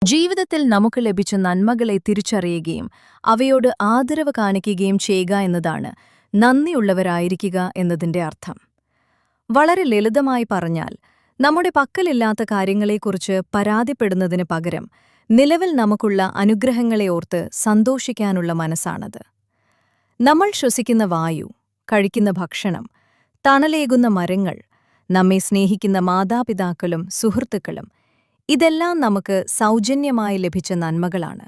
ജീവിതത്തിൽ നമുക്ക് ലഭിച്ച നന്മകളെ തിരിച്ചറിയുകയും അവയോട് ആദരവ് കാണിക്കുകയും ചെയ്യുക എന്നതാണ് നന്ദിയുള്ളവരായിരിക്കുക എന്നതിന്റെ അർത്ഥം. വളരെ ലളിതമായി പറഞ്ഞാൽ, നമ്മുടെ പക്കലില്ലാത്ത കാര്യങ്ങളെക്കുറിച്ച് പരാതിപ്പെടുന്നതിന് പകരം നിലവിൽ നമുക്കുള്ള അനുഗ്രഹങ്ങളെ ഓർത്ത് സന്തോഷിക്കാനുള്ള മനസ്സാണത്. നമ്മൾ ശ്വസിക്കുന്ന വായു, കഴിക്കുന്ന ഭക്ഷണം, തണലേകുന്ന മരങ്ങൾ, നമ്മെ സ്നേഹിക്കുന്ന മാതാപിതാക്കളും സുഹൃത്തുക്കളും ഇതെല്ലാം നമുക്ക് സൗജന്യമായി ലഭിച്ച നന്മകളാണ്.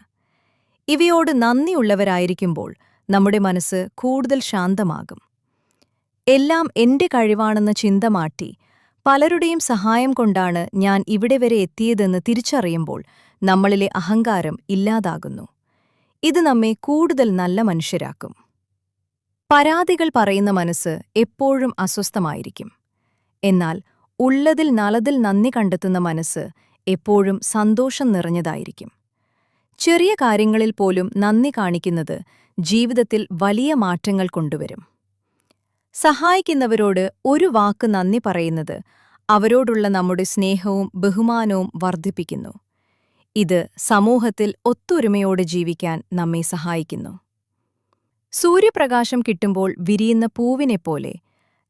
ഇവയോട് നന്ദിയുള്ളവരായിരിക്കുമ്പോൾ നമ്മുടെ മനസ്സ് കൂടുതൽ ശാന്തമാകും. എല്ലാം എന്റെ കഴിവാണെന്ന ചിന്ത മാറ്റി പലരുടെയും സഹായം കൊണ്ടാണ് ഞാൻ ഇവിടെ വരെ എത്തിയതെന്ന് തിരിച്ചറിയുമ്പോൾ നമ്മളിലെ അഹങ്കാരം ഇല്ലാതാകുന്നു. ഇത് നമ്മെ കൂടുതൽ നല്ല മനുഷ്യരാക്കും. പരാതികൾ പറയുന്ന മനസ്സ് എപ്പോഴും അസ്വസ്ഥമായിരിക്കും. എന്നാൽ ഉള്ളതിൽ നല്ലതിൽ നന്ദി കണ്ടെത്തുന്ന മനസ്സ് എപ്പോഴും സന്തോഷം നിറഞ്ഞതായിരിക്കും. ചെറിയ കാര്യങ്ങളിൽ പോലും നന്ദി കാണിക്കുന്നത് ജീവിതത്തിൽ വലിയ മാറ്റങ്ങൾ കൊണ്ടുവരും. സഹായിക്കുന്നവരോട് ഒരു വാക്ക് നന്ദി പറയുന്നത് അവരോടുള്ള നമ്മുടെ സ്നേഹവും ബഹുമാനവും വർദ്ധിപ്പിക്കുന്നു. ഇത് സമൂഹത്തിൽ ഒത്തൊരുമയോടെ ജീവിക്കാൻ നമ്മെ സഹായിക്കുന്നു. സൂര്യപ്രകാശം കിട്ടുമ്പോൾ വിരിയുന്ന പൂവിനെപ്പോലെ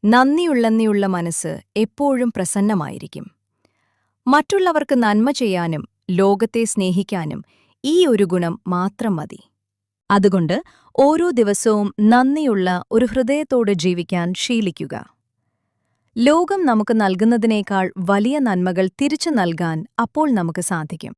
നന്ദിയുള്ള മനസ്സ് എപ്പോഴും പ്രസന്നമായിരിക്കും. മറ്റുള്ളവർക്ക് നന്മ ചെയ്യാനും ലോകത്തെ സ്നേഹിക്കാനും ഈ ഒരു ഗുണം മാത്രം മതി. അതുകൊണ്ട് ഓരോ ദിവസവും നന്ദിയുള്ള ഒരു ഹൃദയത്തോടെ ജീവിക്കാൻ ശീലിക്കുക. ലോകം നമുക്ക് നൽകുന്നതിനേക്കാൾ വലിയ നന്മകൾ തിരിച്ചു നൽകാൻ അപ്പോൾ നമുക്ക് സാധിക്കും.